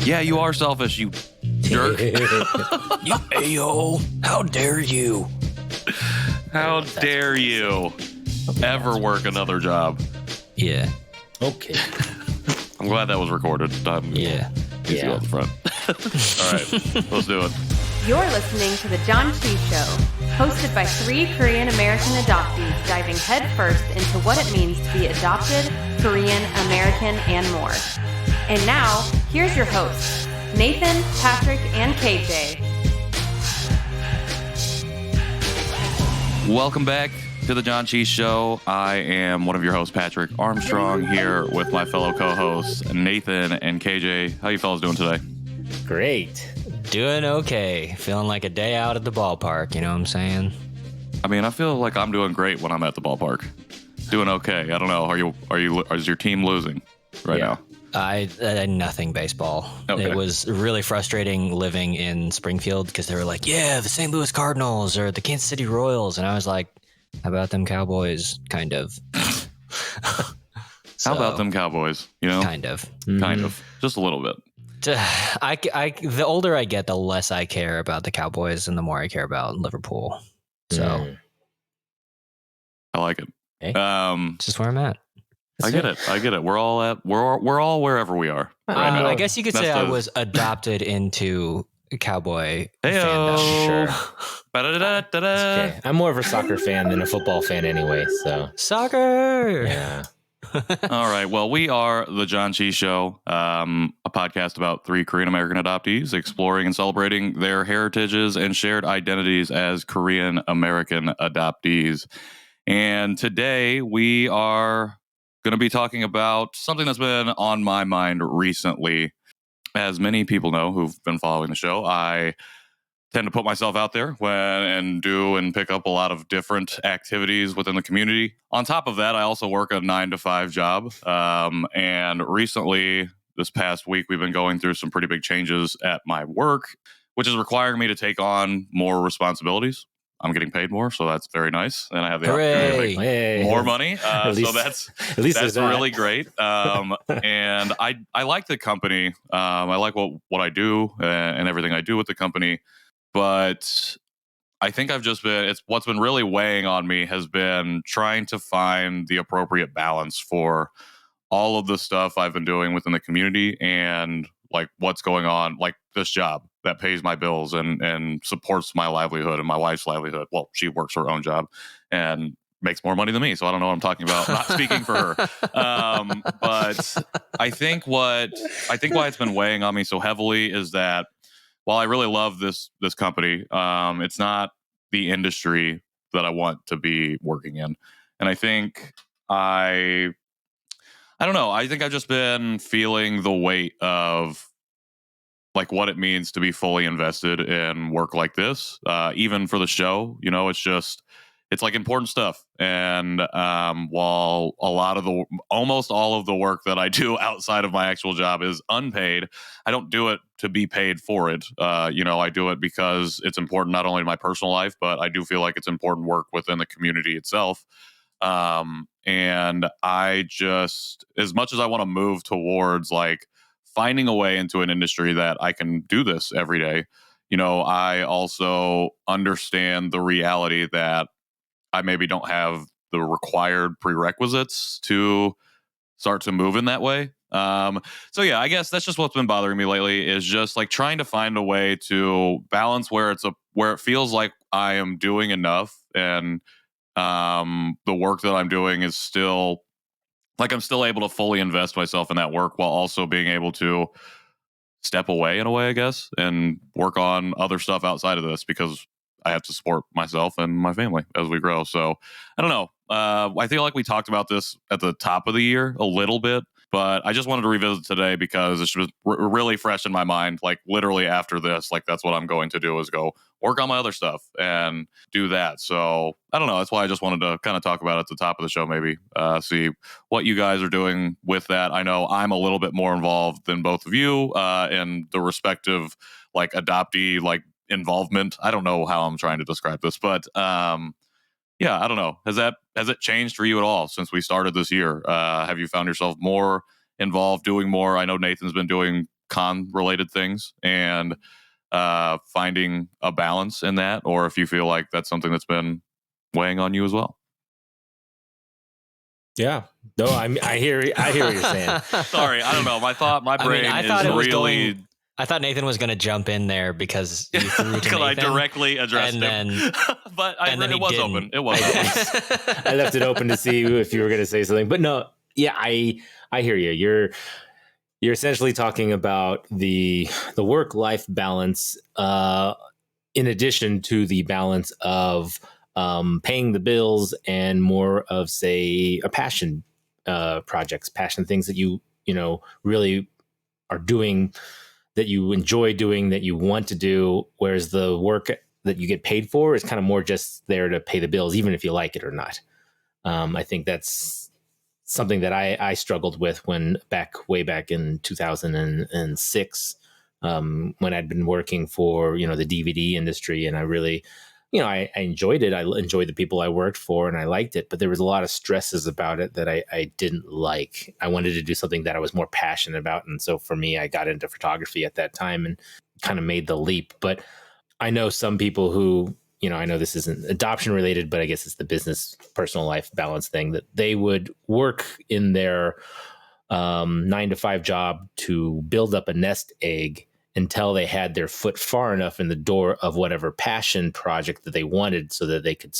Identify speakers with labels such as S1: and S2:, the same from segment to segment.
S1: Yeah, you are selfish, you jerk.
S2: You a-hole. How dare you?
S1: How dare you ever work another job?
S2: Yeah.
S3: Okay.
S1: I'm glad that was recorded.
S2: Yeah.
S1: Needs to go up the front. All right, let's do it.
S4: You're listening to the Janchi Show, hosted by 3 Korean American adoptees diving headfirst into what it means to be adopted, Korean American, and more. And now, here's your hosts, Nathan, Patrick, and KJ.
S1: Welcome back to the Janchi Show. I am one of your hosts, Patrick Armstrong, here with my fellow co-hosts, Nathan and KJ. How you fellas doing today?
S3: Great.
S2: Doing okay. Feeling like a day out at the ballpark, you know what I'm saying?
S1: I mean, I feel like I'm doing great when I'm at the ballpark. Doing okay. I don't know. Is your team losing right now?
S2: I nothing baseball.
S1: Okay.
S2: It was really frustrating living in Springfield because they were like, yeah, the St. Louis Cardinals or the Kansas City Royals. And I was like, how about them Cowboys? Kind of.
S1: How about them Cowboys? You know?
S2: Kind of.
S1: Kind of. Just a little bit.
S2: The older I get, the less I care about the Cowboys and the more I care about Liverpool. So
S1: I like it.
S3: Hey.
S2: it's just where I'm at.
S1: I get it. We're all wherever we are.
S2: I guess you could say I was adopted into Cowboy fandom.
S3: Sure.
S1: Ba-da-da-da-da.
S3: Okay. I'm more of a soccer fan than a football fan anyway, so.
S2: Soccer!
S3: Yeah.
S1: All right. Well, we are the Janchi Show, a podcast about 3 Korean American adoptees exploring and celebrating their heritages and shared identities as Korean American adoptees. And today we are going to be talking about something that's been on my mind recently. As many people know who've been following the show, I tend to put myself out there and pick up a lot of different activities within the community. On top of that, I also work a 9-to-5 job. And recently, this past week, we've been going through some pretty big changes at my work, which is requiring me to take on more responsibilities. I'm getting paid more, so that's very nice. And I have the opportunity to make more money. So that's really great. And I like the company. I like what I do and everything I do with the company. But I think what's been really weighing on me has been trying to find the appropriate balance for all of the stuff I've been doing within the community and like what's going on, like this job that pays my bills and supports my livelihood and my wife's livelihood. Well, she works her own job and makes more money than me, so I don't know what I'm talking about. I'm not speaking for her. But I think why it's been weighing on me so heavily is that while I really love this company, it's not the industry that I want to be working in. And I think I don't know. I think I've just been feeling the weight of like what it means to be fully invested in work like this. Even for the show, you know, it's like important stuff. And while almost all of the work that I do outside of my actual job is unpaid, I don't do it to be paid for it. I do it because it's important not only to my personal life, but I do feel like it's important work within the community itself. And I just, as much as I want to move towards like finding a way into an industry that I can do this every day, you know, I also understand the reality that I maybe don't have the required prerequisites to start to move in that way. So yeah, I guess that's just what's been bothering me lately is just like trying to find a way to balance where it feels like I am doing enough and the work that I'm doing is still like I'm still able to fully invest myself in that work while also being able to step away in a way, I guess, and work on other stuff outside of this because I have to support myself and my family as we grow. So I don't know. I feel like we talked about this at the top of the year a little bit, but I just wanted to revisit today because it's just really fresh in my mind. Like literally after this, like that's what I'm going to do is go work on my other stuff and do that. So I don't know. That's why I just wanted to kind of talk about it at the top of the show, maybe see what you guys are doing with that. I know I'm a little bit more involved than both of you in the respective like adoptee, like involvement. I don't know how I'm trying to describe this, but yeah, I don't know. Has it changed for you at all since we started this year? Have you found yourself more involved, doing more? I know Nathan's been doing con related things and finding a balance in that, or if you feel like that's something that's been weighing on you as well.
S3: Yeah. No, I hear what you're saying.
S1: Sorry, I don't know. My brain
S2: I
S1: is
S2: thought it was
S1: really.
S2: I thought Nathan was going to jump in there because you threw to Nathan.
S1: I directly addressed
S2: and
S1: him.
S2: then,
S1: but it was
S2: didn't.
S1: open. It was open.
S3: I left it open to see if you were going to say something. But no, yeah, I hear you. You're essentially talking about the work-life balance in addition to the balance of paying the bills and more of, say, a passion projects, passion things that you really are doing, that you enjoy doing, that you want to do, whereas the work that you get paid for is kind of more just there to pay the bills, even if you like it or not. I think that's something that I struggled with way back in 2006, when I'd been working for, the DVD industry, and I really, I enjoyed it. I enjoyed the people I worked for and I liked it, but there was a lot of stresses about it that I didn't like. I wanted to do something that I was more passionate about. And so for me, I got into photography at that time and kind of made the leap. But I know some people who, I know this isn't adoption related, but I guess it's the business personal life balance thing, that they would work in their 9-to-5 job to build up a nest egg until they had their foot far enough in the door of whatever passion project that they wanted, so that they could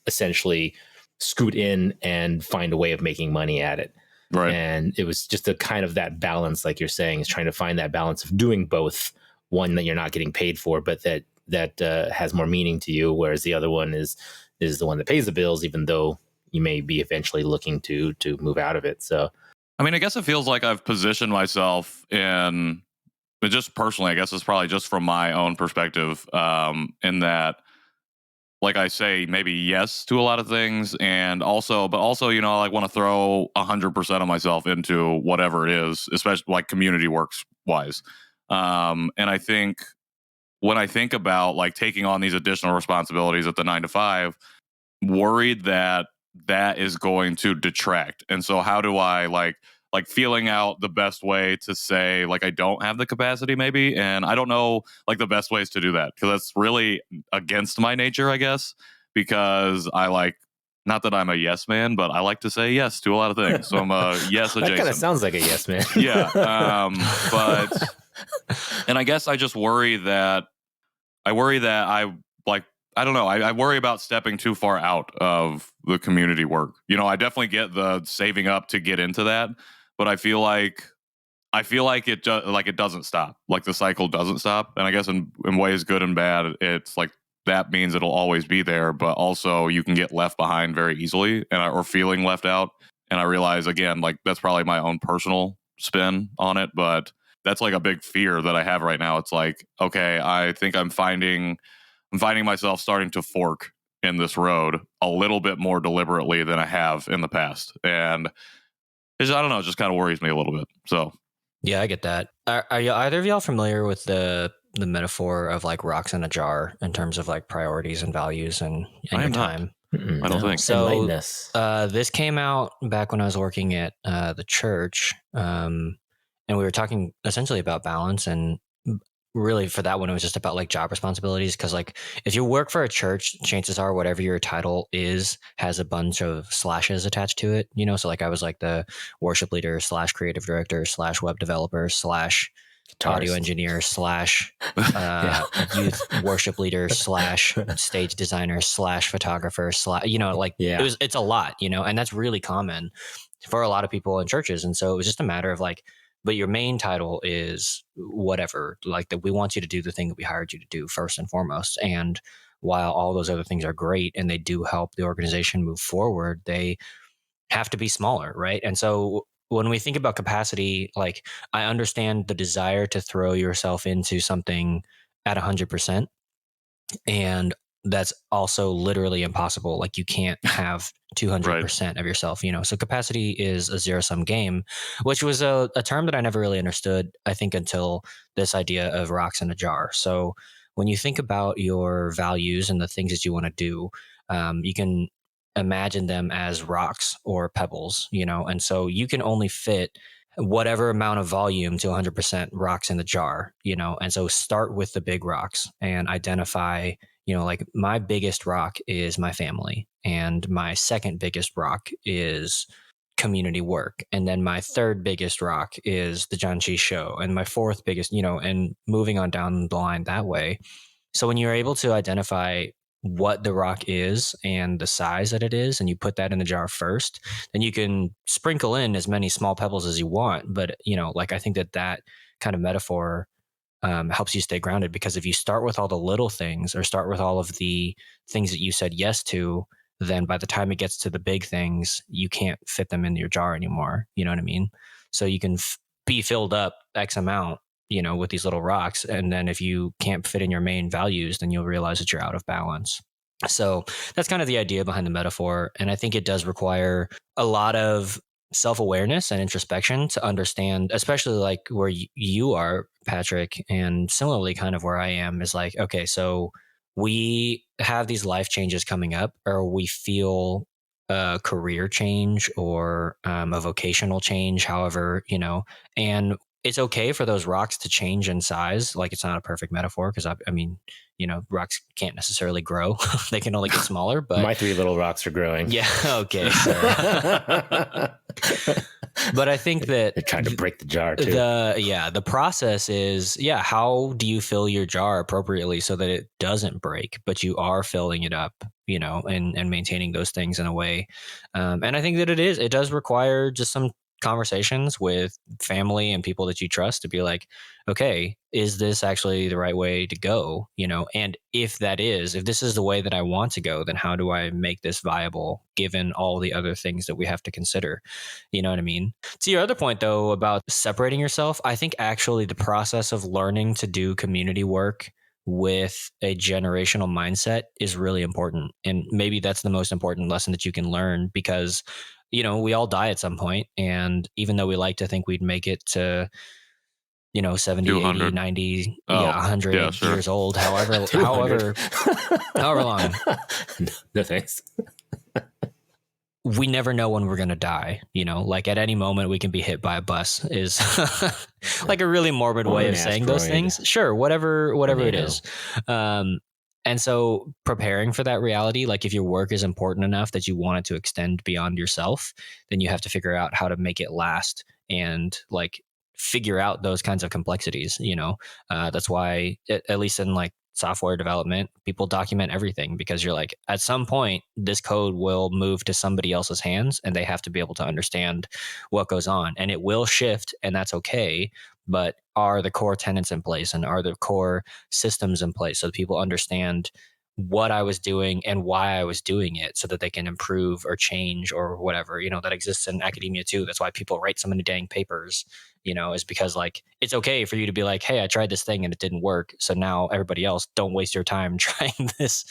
S3: essentially scoot in and find a way of making money at it.
S1: Right.
S3: And it was just a kind of that balance, like you're saying, is trying to find that balance of doing both, one that you're not getting paid for, but that has more meaning to you, whereas the other one is the one that pays the bills, even though you may be eventually looking to move out of it. So,
S1: I mean, I guess it feels like I've positioned myself in, but just personally, I guess it's probably just from my own perspective, in that, like I say, maybe yes to a lot of things, but also, I want to throw 100% of myself into whatever it is, especially like community works wise. And I think when I think about like taking on these additional responsibilities at the 9-to-5, worried that is going to detract. And so how do I like feeling out the best way to say, like, I don't have the capacity maybe, and I don't know like the best ways to do that, because that's really against my nature, I guess, because I like, not that I'm a yes man, but I like to say yes to a lot of things. So I'm a yes adjacent.
S3: That kind of sounds like a yes man.
S1: Yeah. But, and I guess I just worry that I don't know. I worry about stepping too far out of the community work. I definitely get the saving up to get into that, but I feel like it doesn't stop. Like the cycle doesn't stop. And I guess in ways good and bad, it's like that means it'll always be there, but also you can get left behind very easily or feeling left out. And I realize, again, like that's probably my own personal spin on it, but that's like a big fear that I have right now. It's like, okay, I think I'm finding myself starting to fork in this road a little bit more deliberately than I have in the past. And I don't know, it just kind of worries me a little bit. So
S2: yeah, I get that. Are either of y'all familiar with the metaphor of like rocks in a jar in terms of like priorities and values and your time?
S1: I don't think
S2: so. This came out back when I was working at the church, and we were talking essentially about balance, and really for that one, it was just about like job responsibilities. Cause like if you work for a church, chances are whatever your title is has a bunch of slashes attached to it, So like I was like the worship leader / creative director / web developer / audio engineer / youth worship leader / stage designer / photographer it's a lot, and that's really common for a lot of people in churches. And so it was just a matter of like, but your main title is whatever, like that we want you to do the thing that we hired you to do first and foremost. And while all those other things are great and they do help the organization move forward, they have to be smaller, right? And so when we think about capacity, like I understand the desire to throw yourself into something at 100%. And that's also literally impossible. Like you can't have 200% of yourself, So capacity is a zero-sum game, which was a term that I never really understood, I think, until this idea of rocks in a jar. So when you think about your values and the things that you want to do, you can imagine them as rocks or pebbles, and so you can only fit whatever amount of volume to 100% rocks in the jar, and so start with the big rocks and identify, like my biggest rock is my family, and my second biggest rock is community work, and then my third biggest rock is the Janchi Show, and my fourth biggest, and moving on down the line that way. So when you're able to identify what the rock is and the size that it is, and you put that in the jar first, then you can sprinkle in as many small pebbles as you want. But, like I think that kind of metaphor helps you stay grounded, because if you start with all the little things or start with all of the things that you said yes to, then by the time it gets to the big things, you can't fit them in your jar anymore. You know what I mean? So you can be filled up X amount, with these little rocks. And then if you can't fit in your main values, then you'll realize that you're out of balance. So that's kind of the idea behind the metaphor. And I think it does require a lot of self-awareness and introspection to understand, especially like where you are, Patrick, and similarly kind of where I am, is like, okay, so we have these life changes coming up, or we feel a career change or a vocational change, however, and it's okay for those rocks to change in size. Like, it's not a perfect metaphor, because I mean, rocks can't necessarily grow. They can only get smaller, but
S3: my 3 little rocks are growing.
S2: Yeah. Okay. But I think that
S3: they're trying to break the jar too.
S2: The process is, how do you fill your jar appropriately so that it doesn't break, but you are filling it up, and maintaining those things in a way. And I think that it does require just some conversations with family and people that you trust to be like, okay, is this actually the right way to go? And if this is the way that I want to go, then how do I make this viable given all the other things that we have to consider? You know what I mean? To your other point though, about separating yourself, I think actually the process of learning to do community work with a generational mindset is really important. And maybe that's the most important lesson that you can learn, because we all die at some point. And even though we like to think we'd make it to, 70, 80, 90, 100 years old, however long.
S3: No thanks.
S2: We never know when we're going to die. Like at any moment we can be hit by a bus is like a really morbid way of saying those things. Sure. Whatever it is. And so preparing for that reality, like if your work is important enough that you want it to extend beyond yourself, then you have to figure out how to make it last and like figure out those kinds of complexities. That's why, at least in like software development, people document everything, because you're like, at some point, this code will move to somebody else's hands and they have to be able to understand what goes on, and it will shift, and that's okay. But are the core tenets in place, and are the core systems in place so that people understand what I was doing and why I was doing it, so that they can improve or change or whatever, that exists in academia too. That's why people write so many dang papers, is because like, it's okay for you to be like, hey, I tried this thing and it didn't work. So now everybody else, don't waste your time trying this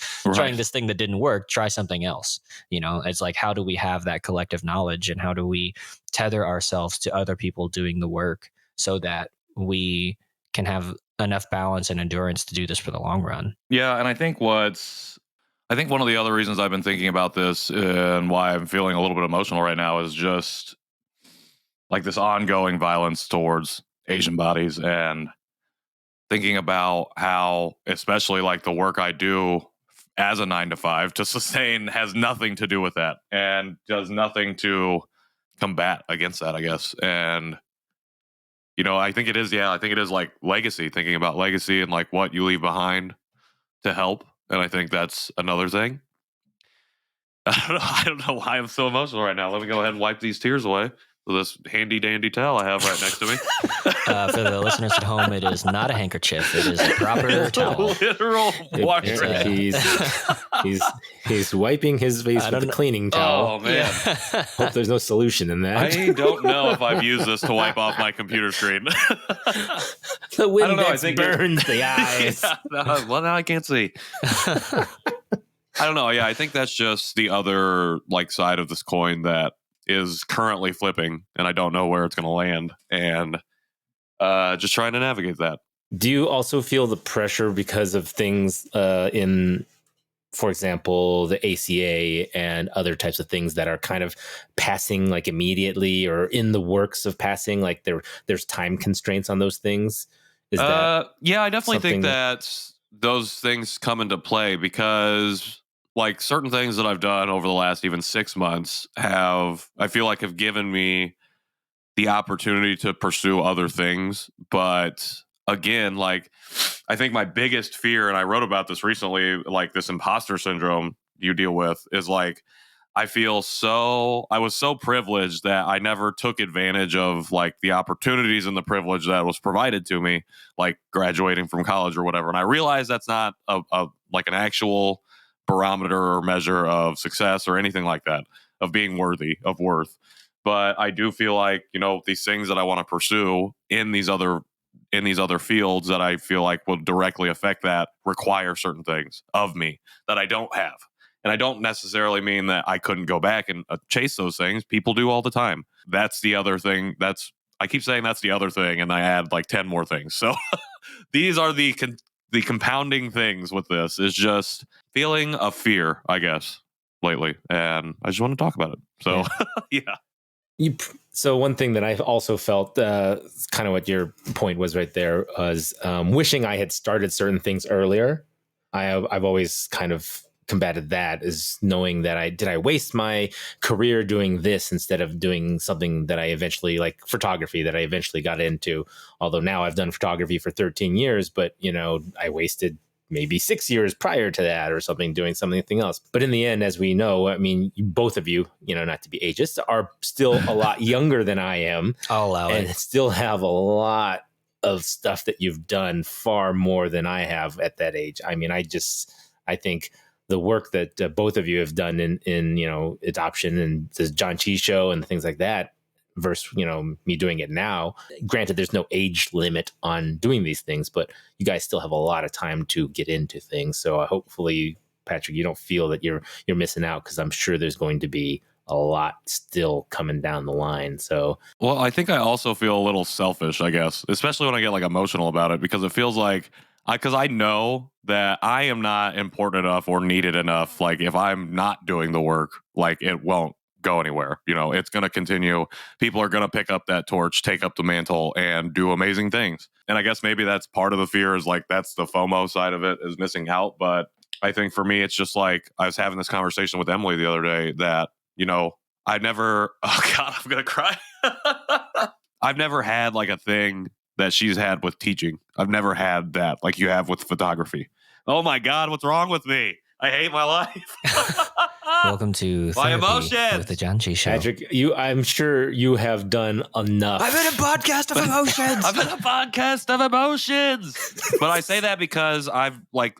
S2: thing that didn't work. Try something else. It's like, how do we have that collective knowledge, and how do we tether ourselves to other people doing the work so that we can have enough balance and endurance to do this for the long run?
S1: Yeah, and I think one of the other reasons I've been thinking about this and why I'm feeling a little bit emotional right now is just like this ongoing violence towards Asian bodies, and thinking about how, especially like the work I do as a 9-to-5 to sustain has nothing to do with that, and does nothing to combat against that, I guess. And I think it is like legacy, thinking about legacy and like what you leave behind to help. And I think that's another thing. I don't know why I'm so emotional right now. Let me go ahead and wipe these tears away with this handy dandy towel I have right next to me.
S2: For the listeners at home, it is not a handkerchief. It is a proper towel.
S1: Literal water.
S3: He's wiping his face with a cleaning towel.
S1: Oh man!
S3: Hope there's no solution in that.
S1: I don't know if I've used this to wipe off my computer screen.
S3: The Windex burns the eyes.
S1: Well, now I can't see. I don't know. Yeah, I think that's just the other like side of this coin that is currently flipping, and I don't know where it's going to land, and just trying to navigate that.
S3: Do you also feel the pressure because of things in for example, the ACA and other types of things that are kind of passing like immediately or in the works of passing, like there's time constraints on those things? Is that
S1: yeah, I definitely think
S3: something
S1: that those things come into play because like certain things that I've done over the last even 6 months I feel like have given me the opportunity to pursue other things. But again, like I think my biggest fear, and I wrote about this recently, like this imposter syndrome you deal with, is like I was so privileged that I never took advantage of like the opportunities and the privilege that was provided to me, like graduating from college or whatever. And I realized that's not a like an actual barometer or measure of success or anything like that, of being worthy of worth. But I do feel like, you know, these things that I want to pursue in these other fields that I feel like will directly affect that require certain things of me that I don't have. And I don't necessarily mean that I couldn't go back and chase those things. People do all the time. That's the other thing. I keep saying that's the other thing, and I add like 10 more things. So these are the compounding things with this is just feeling a fear, I guess, lately. And I just want to talk about it. So yeah.
S3: So one thing that I've also felt, kind of what your point was right there, was wishing I had started certain things earlier. I've always kind of combated that, is knowing that I waste my career doing this instead of doing something that I eventually, like photography, that I eventually got into. Although now I've done photography for 13 years, but you know, I wasted maybe 6 years prior to that or something doing something else. But in the end, as we know, I mean, both of you, you know, not to be ageist, are still a lot younger than I am.
S2: I'll allow
S3: and
S2: it.
S3: still have a lot of stuff that you've done, far more than I have at that age. I mean, I think the work that both of you have done in you know, adoption and the Janchi Show and things like that, versus, you know, me doing it now. Granted, there's no age limit on doing these things, but you guys still have a lot of time to get into things. So hopefully, Patrick, you don't feel that you're missing out, because I'm sure there's going to be a lot still coming down the line. So,
S1: well, I think I also feel a little selfish, I guess, especially when I get like emotional about it, because it feels like because I know that I am not important enough or needed enough. Like if I'm not doing the work, like it won't go anywhere. You know, it's going to continue. People are going to pick up that torch, take up the mantle, and do amazing things. And I guess maybe that's part of the fear, is like that's the FOMO side of it, is missing out. But I think for me, it's just like I was having this conversation with Emily the other day that, you know, I never, oh God, I'm going to cry. I've never had like a thing that she's had with teaching. I've never had that like you have with photography. Oh my God, what's wrong with me? I hate my life.
S2: Welcome to
S1: My
S2: Therapy
S1: emotions
S2: with the Janchi Show.
S3: Patrick, I'm sure you have done enough.
S2: I'm in a podcast of emotions.
S1: I'm in a podcast of emotions. But I say that because I've like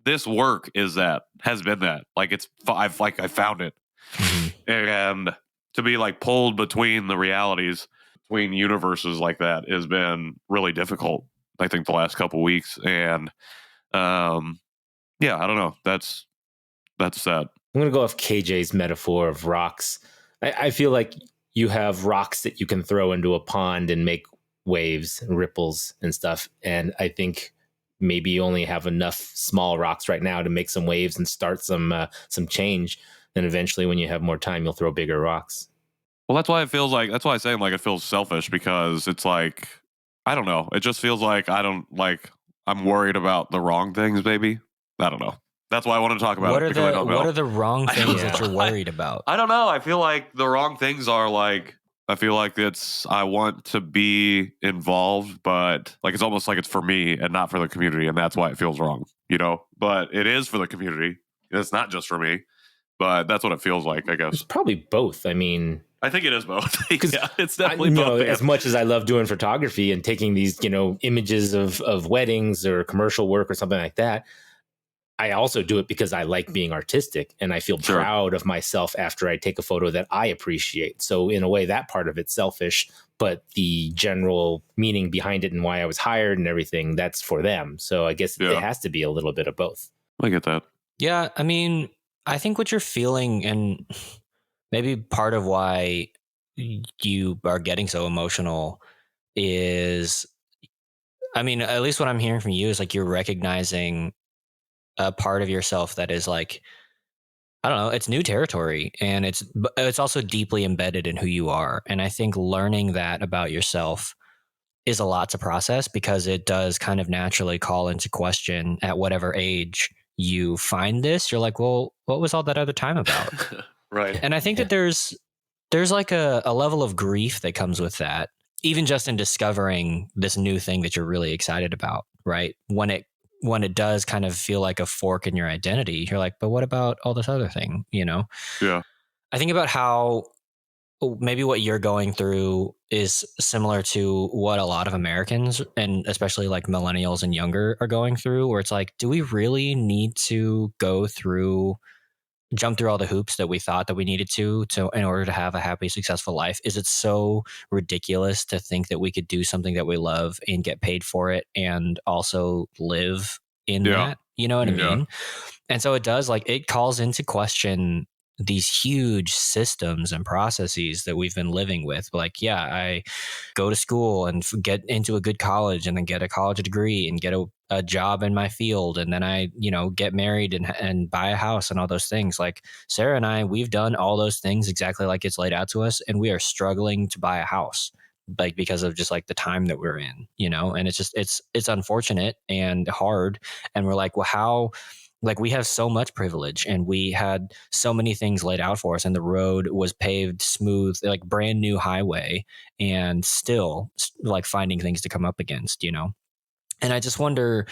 S1: this work has been that. Like I found it.
S2: Mm-hmm.
S1: And to be like pulled between the realities, between universes like that, has been really difficult, I think, the last couple weeks. And yeah, I don't know. That's sad.
S3: I'm going to go off KJ's metaphor of rocks. I feel like you have rocks that you can throw into a pond and make waves and ripples and stuff. And I think maybe you only have enough small rocks right now to make some waves and start some change. Then eventually, when you have more time, you'll throw bigger rocks.
S1: Well, that's why I say like it feels selfish, because it's like, I don't know. It just feels like I'm worried about the wrong things, maybe. I don't know. That's why I want to talk about it.
S2: What are the wrong things that you're worried about?
S1: I don't know. I feel like the wrong things are like, I feel like I want to be involved, but like it's almost like it's for me and not for the community. And that's why it feels wrong, you know, but it is for the community. It's not just for me, but that's what it feels like, I guess.
S3: It's probably both. I mean,
S1: I think it is both. Yeah, it's definitely both.
S3: As much as I love doing photography and taking these, you know, images of weddings or commercial work or something like that, I also do it because I like being artistic and I feel proud of myself after I take a photo that I appreciate. So in a way, that part of it's selfish, but the general meaning behind it and why I was hired and everything, that's for them. So I guess it has to be a little bit of both.
S1: I get that.
S2: Yeah, I mean, I think what you're feeling, and maybe part of why you are getting so emotional, is, I mean, at least what I'm hearing from you is like you're recognizing a part of yourself that is like, I don't know, it's new territory, and it's also deeply embedded in who you are. And I think learning that about yourself is a lot to process, because it does kind of naturally call into question at whatever age you find this. You're like, well, what was all that other time about?
S1: Right.
S2: And I think that there's like a level of grief that comes with that, even just in discovering this new thing that you're really excited about, right? When it does kind of feel like a fork in your identity, you're like, but what about all this other thing, you know?
S1: Yeah.
S2: I think about how maybe what you're going through is similar to what a lot of Americans, and especially like millennials and younger, are going through, where it's like, do we really need to jump through all the hoops that we thought that we needed to in order to have a happy, successful life? Is it so ridiculous to think that we could do something that we love and get paid for it and also live in that? You know what I mean? And so it calls into question these huge systems and processes that we've been living with. Like, yeah, I go to school and get into a good college, and then get a college degree and get a job in my field, and then I, get married and buy a house and all those things. Like Sarah and I, we've done all those things exactly like it's laid out to us, and we are struggling to buy a house, like because of just like the time that we're in, and it's unfortunate and hard. And we're like, well, how? Like, we have so much privilege, and we had so many things laid out for us, and the road was paved smooth, like brand new highway, and still like finding things to come up against, And I just wonder,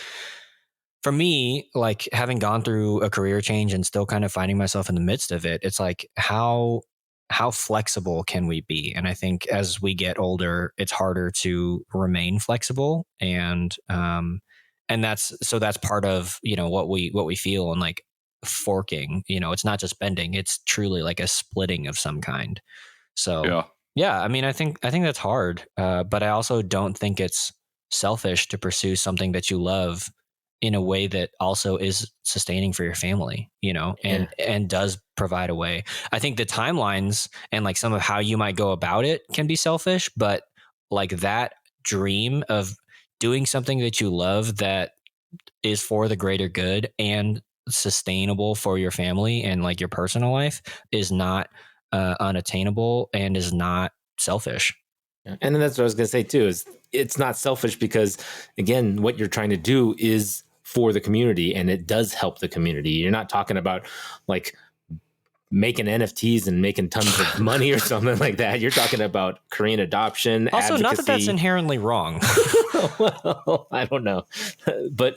S2: for me, like having gone through a career change and still kind of finding myself in the midst of it, it's like, how flexible can we be? And I think as we get older, it's harder to remain flexible. And that's part of, what we feel, and like forking, it's not just bending, it's truly like a splitting of some kind. So yeah, I mean, I think that's hard. But I also don't think it's selfish to pursue something that you love in a way that also is sustaining for your family, and does provide a way. I think the timelines and like some of how you might go about it can be selfish, but like that dream of doing something that you love that is for the greater good and sustainable for your family and like your personal life is not unattainable and is not selfish.
S3: And that's what I was going to say too, is it's not selfish because, again, what you're trying to do is for the community, and it does help the community. You're not talking about like making NFTs and making tons of money or something like that. You're talking about Korean adoption.
S2: Also,
S3: advocacy.
S2: Not that that's inherently wrong.
S3: Well, I don't know, but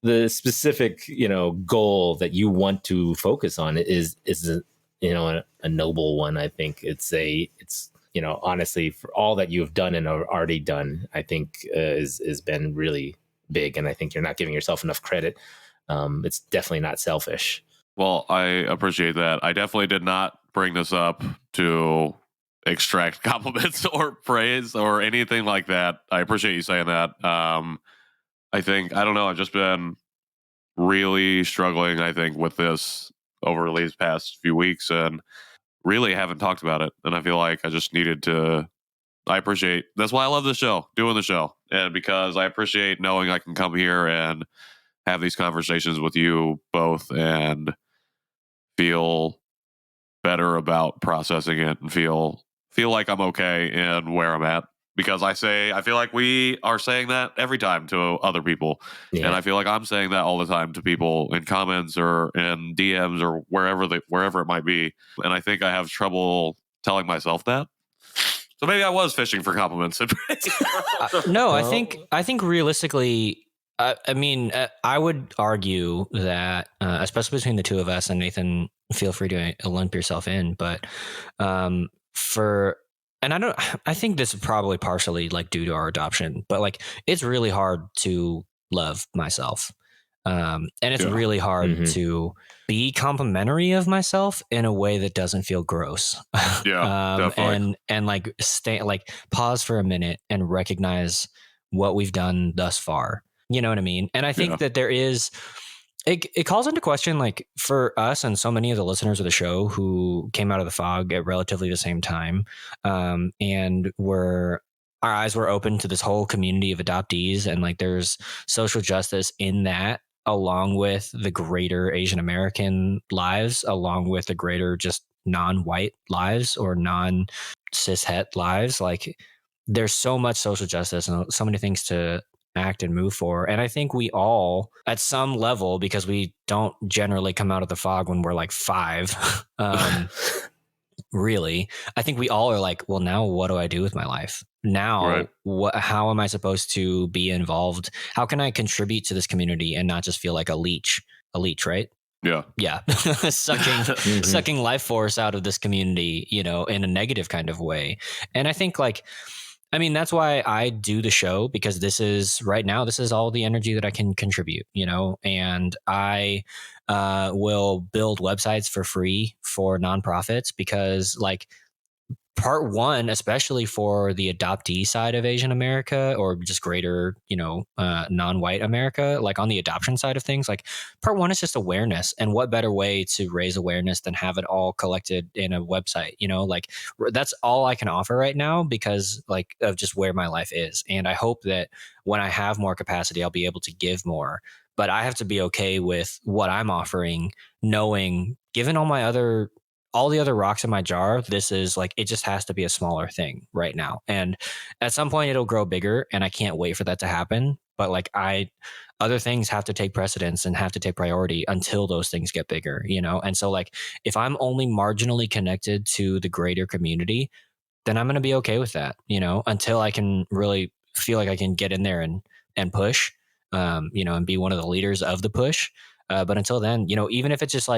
S3: the specific, goal that you want to focus on is a noble one. I think it's honestly, for all that you've done and are already done, I think has been really big. And I think you're not giving yourself enough credit. It's definitely not selfish.
S1: Well, I appreciate that. I definitely did not bring this up to extract compliments or praise or anything like that. I appreciate you saying that. I think, I don't know, I've just been really struggling, I think, with this over these past few weeks, and really haven't talked about it. And I feel like I just needed to. That's why I love the show, doing the show. And because I appreciate knowing I can come here and have these conversations with you both and feel better about processing it and feel like I'm okay in where I'm at. Because I feel like we are saying that every time to other people. Yeah. And I feel like I'm saying that all the time to people in comments or in DMs or wherever it might be. And I think I have trouble telling myself that. So maybe I was fishing for compliments.
S2: No, I think realistically, I mean, I would argue that, especially between the two of us, and Nathan, feel free to lump yourself in, but I think this is probably partially like due to our adoption, but like it's really hard to love myself. And it's really hard to be complimentary of myself in a way that doesn't feel gross. Definitely. And like pause for a minute and recognize what we've done thus far. You know what I mean? And I think that there is, it calls into question, like for us and so many of the listeners of the show who came out of the fog at relatively the same time, and our eyes were open to this whole community of adoptees, and like there's social justice in that along with the greater Asian American lives, along with the greater just non-white lives or non-cis het lives. Like there's so much social justice and so many things to act and move for. And I think we all, at some level, because we don't generally come out of the fog when we're like 5, really, I think we all are like, well, now what do I do with my life? Now, how am I supposed to be involved? How can I contribute to this community and not just feel like a leech, right? Yeah. Sucking life force out of this community, in a negative kind of way. And I think that's why I do the show, because this is all the energy that I can contribute, and I will build websites for free for nonprofits, because part one, especially for the adoptee side of Asian America or just greater, non-white America, like on the adoption side of things, like part one is just awareness. And what better way to raise awareness than have it all collected in a website? That's all I can offer right now because of just where my life is. And I hope that when I have more capacity, I'll be able to give more. But I have to be okay with what I'm offering, knowing, given all the other rocks in my jar, this is it just has to be a smaller thing right now. And at some point it'll grow bigger, and I can't wait for that to happen. But other things have to take precedence and have to take priority until those things get bigger, And so if I'm only marginally connected to the greater community, then I'm going to be okay with that, until I can really feel like I can get in there and push, and be one of the leaders of the push. But until then, even if it's just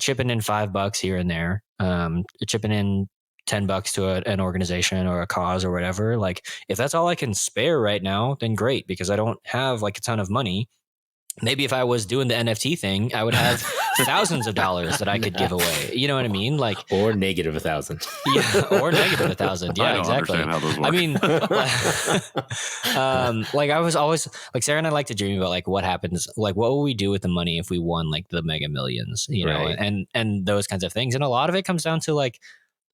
S2: chipping in $5 here and there, chipping in $10 to an organization or a cause or whatever. If that's all I can spare right now, then great, because I don't have a ton of money. Maybe if I was doing the NFT thing, I would have thousands of dollars that I could give away. You know what I mean?
S3: Or negative 1,000.
S2: Yeah, or negative 1,000. Yeah,
S1: I don't
S2: exactly.
S1: understand how those work.
S2: I mean, I was always Sarah and I like to dream about what happens, what will we do with the money if we won the Mega Millions,
S3: Right.
S2: and those kinds of things. And a lot of it comes down to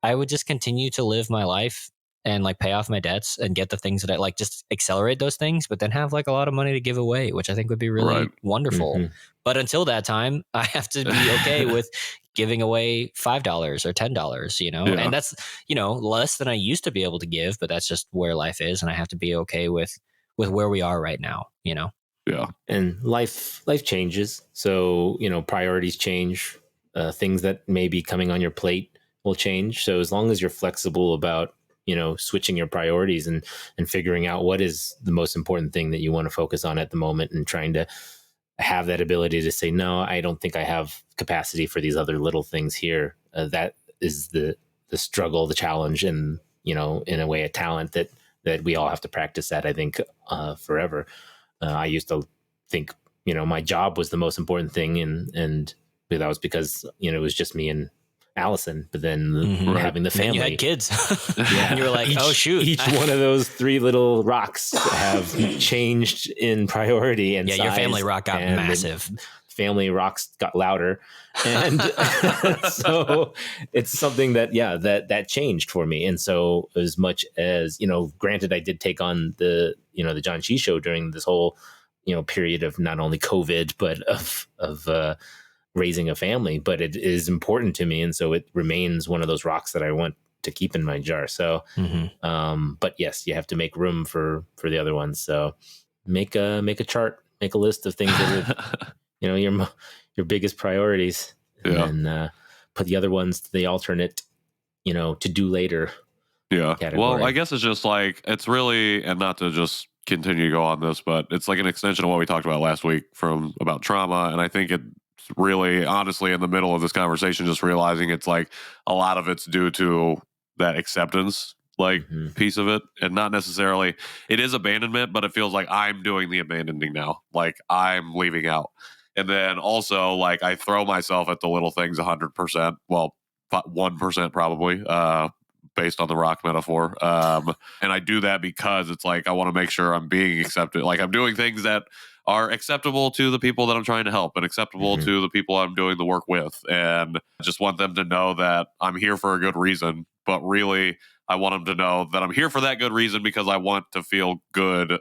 S2: I would just continue to live my life and pay off my debts and get the things that I just accelerate those things, but then have a lot of money to give away, which I think would be really wonderful.
S3: Mm-hmm.
S2: But until that time, I have to be okay with giving away $5 or $10,
S1: Yeah.
S2: and that's, less than I used to be able to give, but that's just where life is. And I have to be okay with where we are right now,
S1: Yeah.
S3: And life changes. So, priorities change, things that may be coming on your plate will change. So as long as you're flexible about, switching your priorities and figuring out what is the most important thing that you want to focus on at the moment, and trying to have that ability to say, no, I don't think I have capacity for these other little things here. That is the struggle, the challenge, and, in a way, a talent that we all have to practice at, I think, forever. I used to think, my job was the most important thing. And that was because, it was just me and Allison, but then having the family.
S2: And you had kids.
S3: Yeah.
S2: And you were like, oh, shoot.
S3: Each one of those 3 little rocks have changed in priority and size.
S2: Your family rock got massive.
S3: Family rocks got louder. And so it's something that changed for me. And so as much as, granted, I did take on the Janchi Show during this whole, period of not only COVID, but of raising a family, but it is important to me. And so it remains one of those rocks that I want to keep in my jar. So, but yes, you have to make room for the other ones. So make a chart, make a list of things that are, your biggest priorities, and then put the other ones to the alternate, to do later.
S1: Yeah.
S3: category.
S1: Well, I guess it's just it's really, and not to just continue to go on this, but it's an extension of what we talked about last week about trauma. And I think it's really, honestly, in the middle of this conversation, just realizing it's a lot of it's due to that acceptance piece of it, and not necessarily, it is abandonment, but it feels like I'm doing the abandoning now, I'm leaving out. And then also I throw myself at the little things 100%, well, 1% probably, based on the rock metaphor. And I do that because it's I want to make sure I'm being accepted. I'm doing things that are acceptable to the people that I'm trying to help and acceptable to the people I'm doing the work with. And I just want them to know that I'm here for a good reason. But really, I want them to know that I'm here for that good reason, because I want to feel good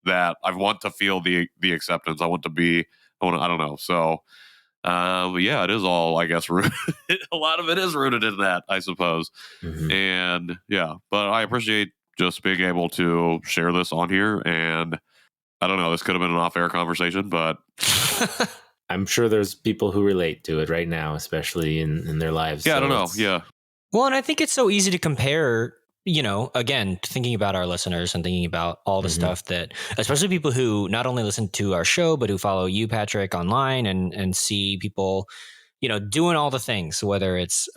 S1: that. I want to feel the acceptance. I don't know. So, but yeah, it is all, I guess, rooted. A lot of it is rooted in that, I suppose.
S3: Mhm.
S1: And yeah, but I appreciate just being able to share this on here. And I don't know, this could have been an off-air conversation, but
S3: I'm sure there's people who relate to it right now, especially in their lives.
S1: yeah,
S3: So
S1: I don't know.
S3: it's-
S1: Yeah,
S2: Well, and I think it's so easy to compare, again, thinking about our listeners and thinking about all the
S3: Mhm.
S2: stuff that, especially people who not only listen to our show, but who follow you, Patrick, online and see people, doing all the things, whether it's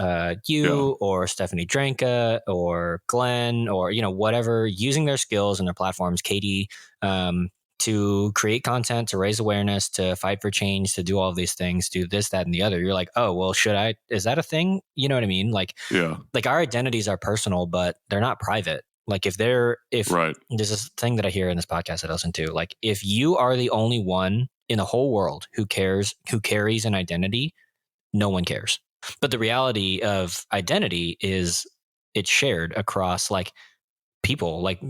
S2: you or Stephanie Dranka or Glenn or, whatever, using their skills and their platforms, Katie, to create content, to raise awareness, to fight for change, to do all of these things, do this, that, and the other. You're like, oh, well, is that a thing? You know what I mean? Like our identities are personal, but they're not private. Like if
S1: right.
S2: there's this thing that I hear in this podcast that I listen to, like if you are the only one in the whole world who carries an identity, no one cares. But the reality of identity is it's shared across like people. Like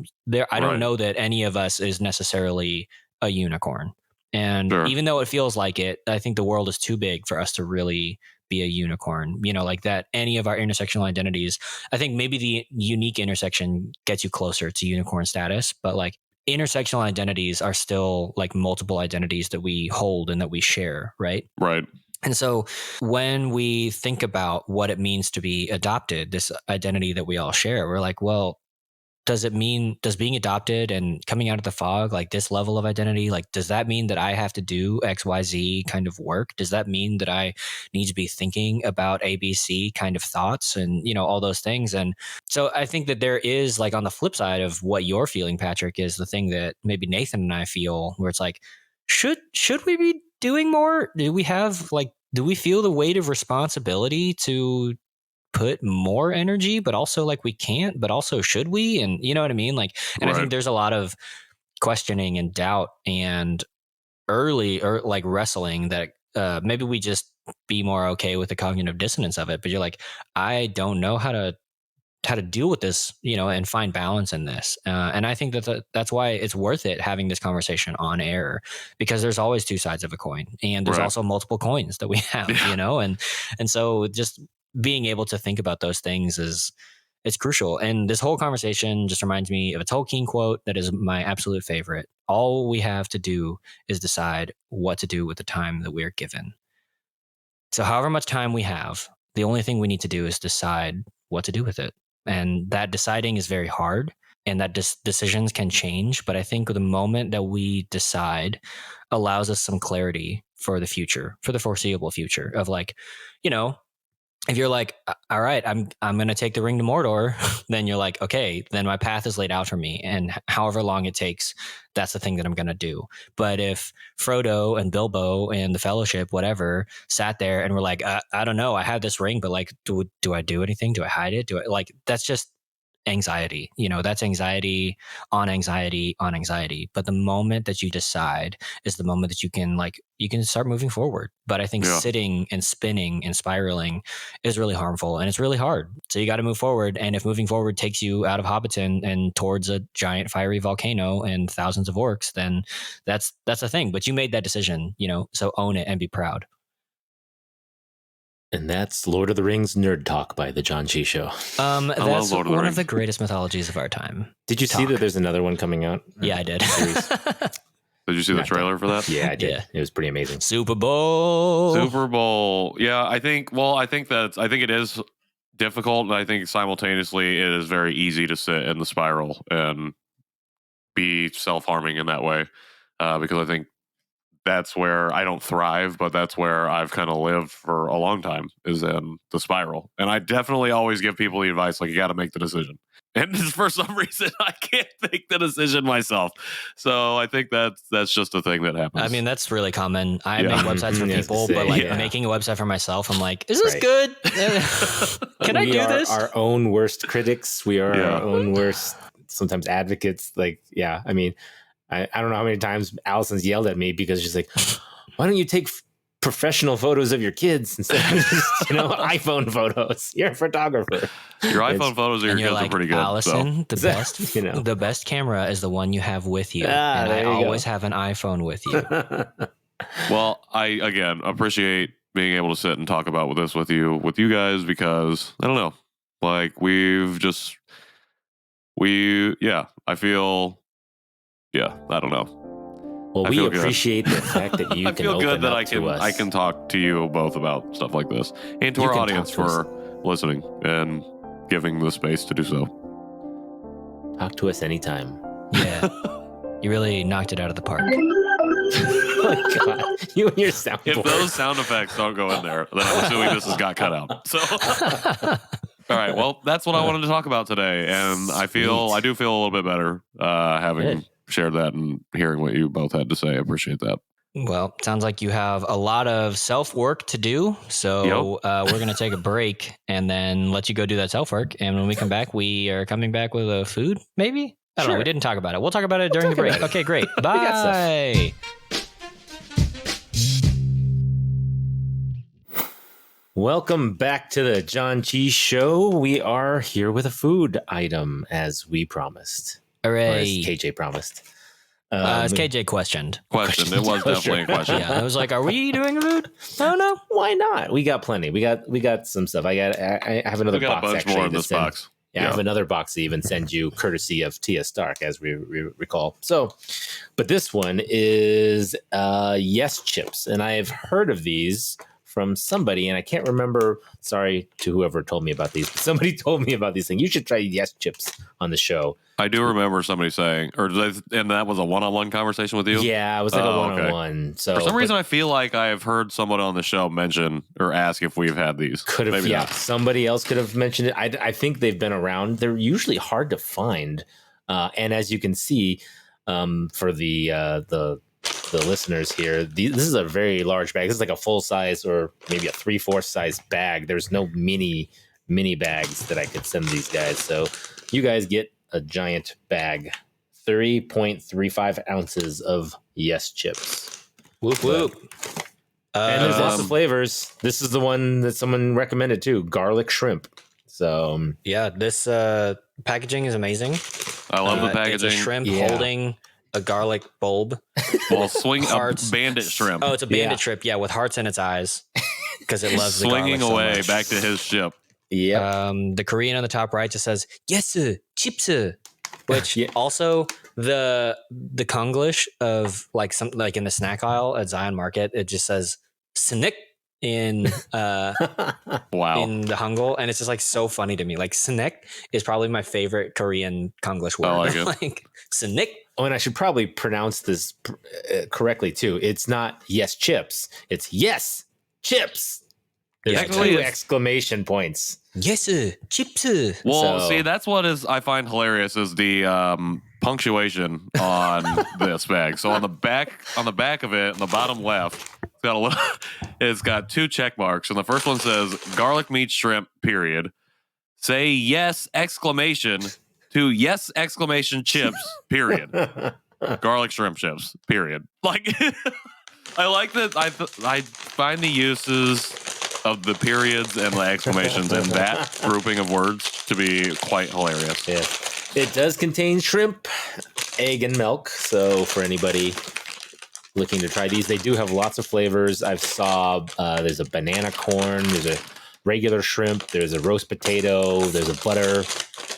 S2: I don't know that any of us is necessarily a unicorn. And even though it feels like it, I think the world is too big for us to really be a unicorn, like that any of our intersectional identities, I think maybe the unique intersection gets you closer to unicorn status, but like intersectional identities are still like multiple identities that we hold and that we share. Right.
S1: Right.
S2: And so when we think about what it means to be adopted, this identity that we all share, we're like, well, does being adopted and coming out of the fog, like this level of identity, like, does that mean that I have to do XYZ kind of work? Does that mean that I need to be thinking about ABC kind of thoughts and, all those things? And so I think that there is, like, on the flip side of what you're feeling, Patrick, is the thing that maybe Nathan and I feel, where it's like, should we be doing more? Do we feel the weight of responsibility to put more energy, but also like we can't, but also should we? And you know what I mean? Like, and I think there's a lot of questioning and doubt and early or like wrestling that maybe we just be more okay with the cognitive dissonance of it. But you're like, I don't know how to deal with this, and find balance in this. And I think that's why it's worth it having this conversation on air, because there's always two sides of a coin, and there's also multiple coins that we have, and so just being able to think about those things it's crucial. And this whole conversation just reminds me of a Tolkien quote that is my absolute favorite. All we have to do is decide what to do with the time that we're given. So however much time we have, the only thing we need to do is decide what to do with it. And that deciding is very hard, and that decisions can change. But I think the moment that we decide allows us some clarity for the future, for the foreseeable future of like, if you're like, all right, I'm going to take the ring to Mordor, then you're like, okay, then my path is laid out for me. And however long it takes, that's the thing that I'm going to do. But if Frodo and Bilbo and the Fellowship, whatever, sat there and were like, I don't know, I have this ring, but like, do I do anything? Do I hide it? That's just anxiety. That's anxiety on anxiety on anxiety. But the moment that you decide is the moment that you can start moving forward. But I think sitting and spinning and spiraling is really harmful, and it's really hard. So you got to move forward. And if moving forward takes you out of Hobbiton and towards a giant fiery volcano and thousands of orcs, then that's a thing. But you made that decision, so own it and be proud.
S3: And that's Lord of the Rings Nerd Talk by the Janchi Show.
S2: That's one of the greatest mythologies of our time.
S3: Did you see that there's another one coming out?
S2: Yeah, I did.
S1: Did you see the trailer for that?
S3: Yeah, I did.
S2: Yeah.
S3: It was pretty amazing.
S2: Super Bowl.
S1: Yeah, I think it is difficult, and I think simultaneously it is very easy to sit in the spiral and be self-harming in that way, because I think that's where I don't thrive, but that's where I've kind of lived for a long time, is in the spiral. And I definitely always give people the advice, like, you got to make the decision. And for some reason, I can't make the decision myself. So I think that's just a thing that happens.
S2: I mean, that's really common. I make websites for people, but making a website for myself, I'm like, is this good? Can I do this?
S3: We are our own worst critics. We are our own worst, sometimes advocates. Like, I mean, I don't know how many times Allison's yelled at me because she's like, why don't you take professional photos of your kids instead of just, iPhone photos. You're a photographer.
S1: Your iPhone photos of your kids are pretty good.
S2: Allison,
S1: so.
S2: the best camera is the one you have with you. And I always have an iPhone with you.
S1: Well, I, again, appreciate being able to sit and talk about this with you guys, because I don't know, like I don't know.
S3: Well, we appreciate the fact that you
S1: I
S3: can
S1: feel
S3: open
S1: good that
S3: up
S1: I can talk to you both about stuff like this, and to our audience for listening and giving the space to do so.
S3: Talk to us anytime.
S2: Yeah. You really knocked it out of the park.
S3: Oh my God. You and your soundboard.
S1: If those sound effects don't go in there, then I'm assuming this has got cut out. So, all right. Well, that's what I wanted to talk about today, and I do feel a little bit better having shared that and hearing what you both had to say. I appreciate that.
S2: Well, sounds like you have a lot of self-work to do. So we're going to take a break and then let you go do that self-work. And when we come back, we are coming back with a food, maybe? I don't know. We didn't talk about it. We'll talk about it during the break. Okay, great. Bye.
S3: Welcome back to the Janchi Show. We are here with a food item, as we promised.
S2: Hooray.
S3: Or as KJ promised.
S2: As KJ questioned.
S1: It was definitely a question.
S2: Yeah, I was like, are we doing a food? I don't know.
S3: Why not? We got plenty. We got some stuff. I have another
S1: We got
S3: box
S1: a bunch more in this box.
S3: Yeah, I have another box to even send you, courtesy of Tia Stark, as we recall. So, but this one is Yes Chips, and I have heard of these from somebody, and I can't remember. Sorry to whoever told me about these, but somebody told me about these things. You should try Yes Chips on the show.
S1: I do remember somebody saying, and that was a one-on-one conversation with you?
S3: Yeah, it was like a one-on-one.
S1: Okay.
S3: So
S1: for some reason, I feel like I have heard someone on the show mention or ask if we've had these.
S3: Could have,
S1: Maybe not.
S3: somebody else could have mentioned it. I think they've been around. They're usually hard to find, and as you can see, for the listeners here, this is a very large bag. This is like a full size or maybe a 3/4 size bag. There's no mini bags that I could send these guys. So you guys get a giant bag, 3.35 ounces of Yes Chips.
S2: Whoop whoop.
S3: And there's lots of flavors. This is the one that someone recommended too, garlic shrimp. So
S2: yeah, this packaging is amazing.
S1: I love the packaging.
S2: It's a shrimp holding a garlic bulb.
S1: Well, a bandit shrimp.
S2: Oh, it's a bandit shrimp. Yeah, with hearts in its eyes because it loves
S1: swinging
S2: the garlic
S1: away
S2: so much.
S1: back to his ship.
S3: Yeah.
S2: The Korean on the top right just says "Yes sir, chips sir," which also the Konglish of like in the snack aisle at Zion Market, it just says "snick" in
S1: Wow.
S2: in the Hangul, and it's just like so funny to me. Like "snick" is probably my favorite Korean Konglish word.
S1: I like it.
S2: Like "snick."
S3: Oh, and I should probably pronounce this correctly too. It's not Yes Chips. It's Yes Chips. There's
S1: Actually,
S3: 2 exclamation points.
S2: Yes sir, chips sir.
S1: Well, see, that's what I find hilarious is the punctuation on this bag. So on the back of it, in the bottom left, it's got 2 check marks, and the first one says garlic meat shrimp, period. Say yes, exclamation, to yes, exclamation, chips, period. Garlic shrimp chips, period. Like, I like that. I find the uses of the periods and the exclamations in that grouping of words to be quite hilarious.
S3: Yeah. It does contain shrimp, egg, and milk. So for anybody looking to try these, they do have lots of flavors. I've saw there's a banana corn, there's a regular shrimp, there's a roast potato, there's a butter,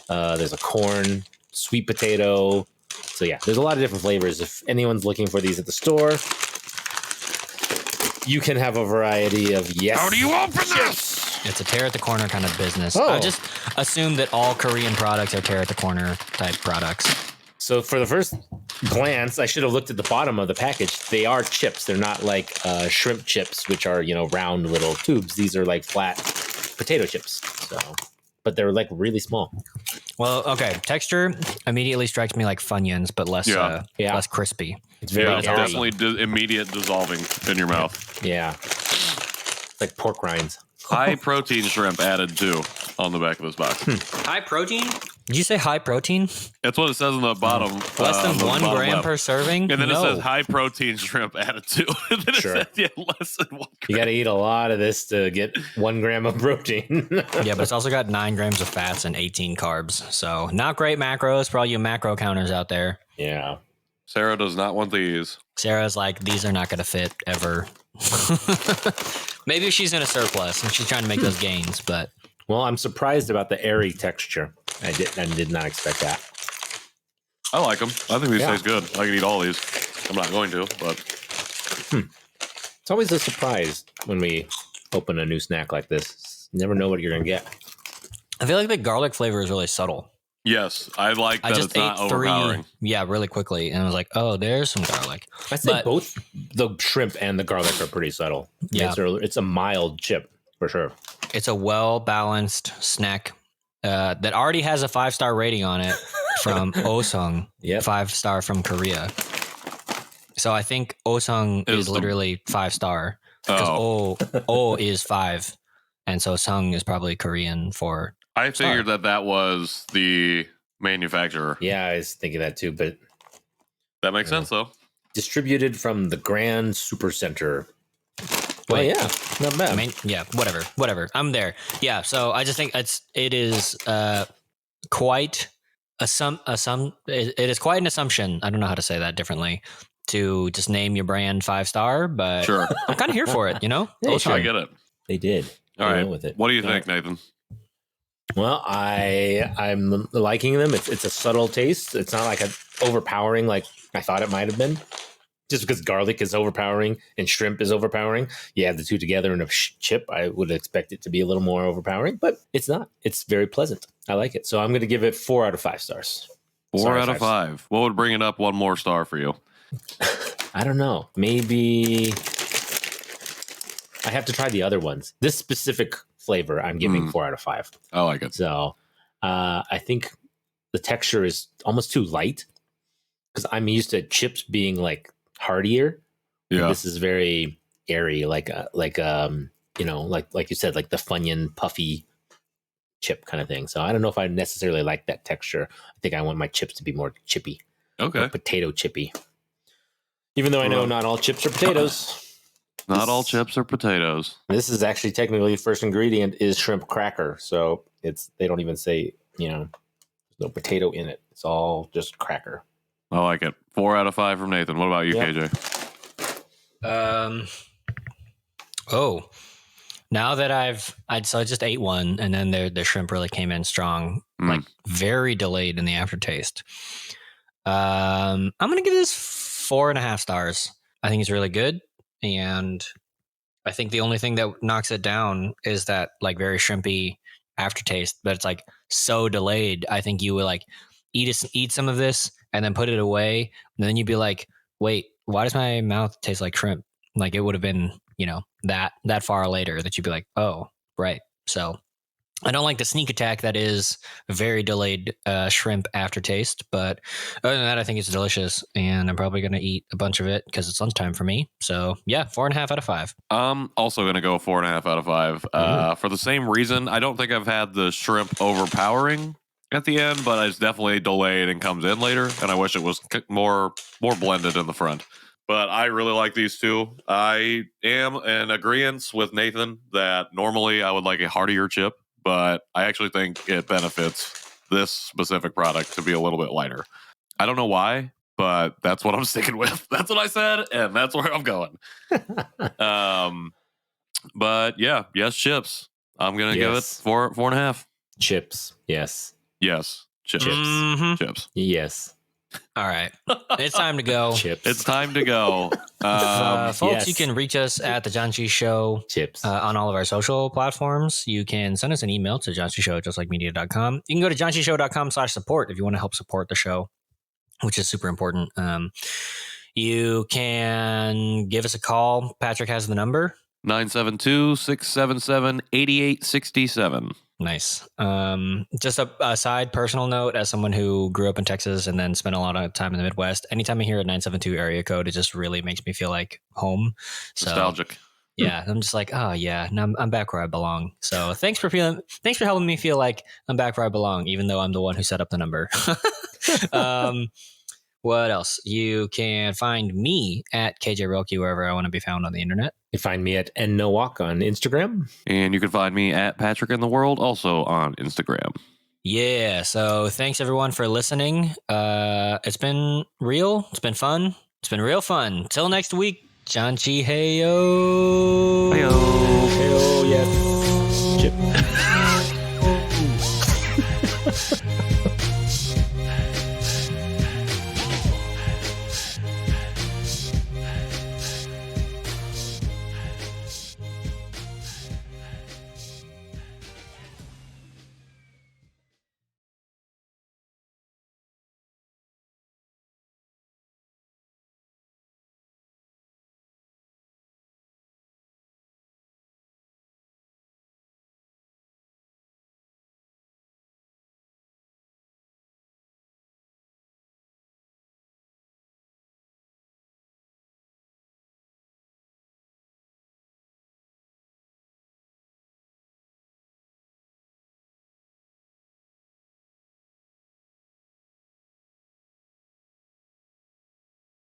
S3: there's a corn, sweet potato. So yeah, there's a lot of different flavors. If anyone's looking for these at the store, you can have a variety of yes.
S1: How do you open this?
S2: It's a tear at the corner kind of business.
S3: Oh.
S2: I just assume that all Korean products are tear at the corner type products.
S3: So for the first glance, I should have looked at the bottom of the package. They are chips. They're not like shrimp chips, which are, round little tubes. These are like flat potato chips. So, but they're like really small.
S2: Well, okay. Texture immediately strikes me like Funyuns, but less less crispy.
S3: It's very
S1: It's definitely immediate dissolving in your mouth.
S3: Yeah. It's like pork rinds.
S1: High protein shrimp added too on the back of this box.
S2: High protein? Did you say high protein?
S1: That's what it says on the bottom.
S2: Less than
S1: the
S2: 1
S1: bottom
S2: gram
S1: left.
S2: per serving?
S1: And then
S2: No.
S1: it says high protein shrimp added to. And then
S3: Sure.
S1: it says, less than 1 gram.
S3: You got to eat a lot of this to get 1 gram of protein.
S2: Yeah, but it's also got 9 grams of fats and 18 carbs. So not great macros for all you macro counters out there.
S3: Yeah.
S1: Sarah does not want these.
S2: Sarah's like, these are not going to fit ever. Maybe she's in a surplus and she's trying to make those gains, but
S3: Well, I'm surprised about the airy texture. I did not expect that.
S1: I like them. I think these
S3: Yeah.
S1: taste good. I can eat all these. I'm not going to, but
S3: It's always a surprise when we open a new snack like this. You never know what you're going to get.
S2: I feel like the garlic flavor is really subtle.
S1: yes, I like that
S2: I just
S1: it's not
S2: ate 3,
S1: overpowering.
S2: really quickly, and I was like, oh, there's some garlic.
S3: I say
S2: But-
S3: both the shrimp and the garlic are pretty subtle.
S2: Yeah.
S3: It's a mild chip for sure.
S2: It's a well-balanced snack that already has a 5-star rating on it from Osung,
S3: Yep.
S2: 5-star from Korea. So I think Osung
S1: Is
S2: is
S1: the-
S2: literally 5-star because
S1: Oh,
S2: O is 5, and so Sung is probably Korean for.
S1: I figured that was the manufacturer.
S3: Yeah, I was thinking that too, but
S1: That makes sense, though.
S3: distributed from the Grand Supercenter. Well,
S2: Wait,
S3: yeah, not bad.
S2: I mean, yeah, whatever. I'm there. Yeah, so I just think it is quite it is quite an assumption. I don't know how to say that differently. To just name your brand 5-star, but
S1: Sure.
S2: I'm kind of here for it. You know,
S3: Hey,
S2: Osung.
S1: I get it.
S3: They did.
S1: All
S3: They
S1: right.
S3: went with it.
S1: What do you
S3: All
S1: think, Nathan?
S3: Well, I'm liking them. It's a subtle taste. It's not like an overpowering like I thought it might have been. Just because garlic is overpowering and shrimp is overpowering, you add the two together in a chip, I would expect it to be a little more overpowering, but it's not. It's very pleasant. I like it. So I'm going to give it 4 out of 5 stars.
S1: 4
S3: Sorry,
S1: out of 5. What would bring it up 1 more star for you?
S3: I don't know. Maybe I have to try the other ones. This specific flavor, I'm giving 4 out of 5.
S1: I like it.
S3: So I think the texture is almost too light because I'm used to chips being like heartier. And
S1: Yeah.
S3: this is very airy, like you know, like you said, like the Funyun puffy chip kind of thing. So I don't know if I necessarily like that texture. I think I want my chips to be more chippy,
S1: Okay.
S3: more potato chippy. Even though I know not all chips are potatoes.
S1: Not all chips are potatoes.
S3: This is actually technically the first ingredient is shrimp cracker. So they don't even say, you know, there's no potato in it. It's all just cracker.
S1: I like it. 4 out of 5 from Nathan. What about you,
S3: Yep.
S1: KJ?
S2: Oh, now that I just ate one, and then the shrimp really came in strong, like very delayed in the aftertaste. I'm gonna give this 4.5 stars. I think it's really good, and I think the only thing that knocks it down is that like very shrimpy aftertaste, but it's like so delayed. I think you would like eat some of this and then put it away, and then you'd be like, wait, why does my mouth taste like shrimp? Like it would have been, you know, that far later that you'd be like, oh, right. So I don't like the sneak attack that is very delayed shrimp aftertaste, but other than that, I think it's delicious, and I'm probably going to eat a bunch of it because it's lunchtime for me. So yeah, 4.5 out of 5.
S1: I'm also going to go 4.5 out of 5 for the same reason. I don't think I've had the shrimp overpowering at the end, but it's definitely delayed and comes in later, and I wish it was more blended in the front. But I really like these two. I am in agreement with Nathan that normally I would like a heartier chip, but I actually think it benefits this specific product to be a little bit lighter. I don't know why, but that's what I'm sticking with. That's what I said, and that's where I'm going. But yeah, yes, chips. I'm gonna give it
S3: Yes.
S1: 4.5.
S3: Chips. Yes.
S1: Yes, chips.
S2: Mhm.
S1: Chips.
S3: Yes.
S2: All right. It's time to go.
S3: Chips.
S1: It's time to go.
S2: Folks,
S3: yes.
S2: you can reach us at the Janchi Show
S3: Chips.
S2: on all of our social platforms. You can send us an email to janchishow@justlikmedia.com. You can go to janchishow.com/support if you want to help support the show, which is super important. You can give us a call. Patrick has the number.
S1: 972-677-8867.
S2: Nice. Just a side personal note, as someone who grew up in Texas and then spent a lot of time in the Midwest, anytime I hear a 972 area code, it just really makes me feel like home. So,
S1: Nostalgic.
S2: Yeah, I'm just like, oh yeah, now I'm back where I belong. So thanks for helping me feel like I'm back where I belong, even though I'm the one who set up the number. What else? You can find me at KJ Roki wherever I want to be found on the internet.
S3: You find me at NNoWalk on Instagram.
S1: And you can find me at Patrick in the World, also on Instagram.
S2: Yeah, so thanks everyone for listening. It's been real. It's been fun. It's been real fun. Till next week, Janchi Heyo.
S1: Heyo.
S3: Heyo, yes. Chip.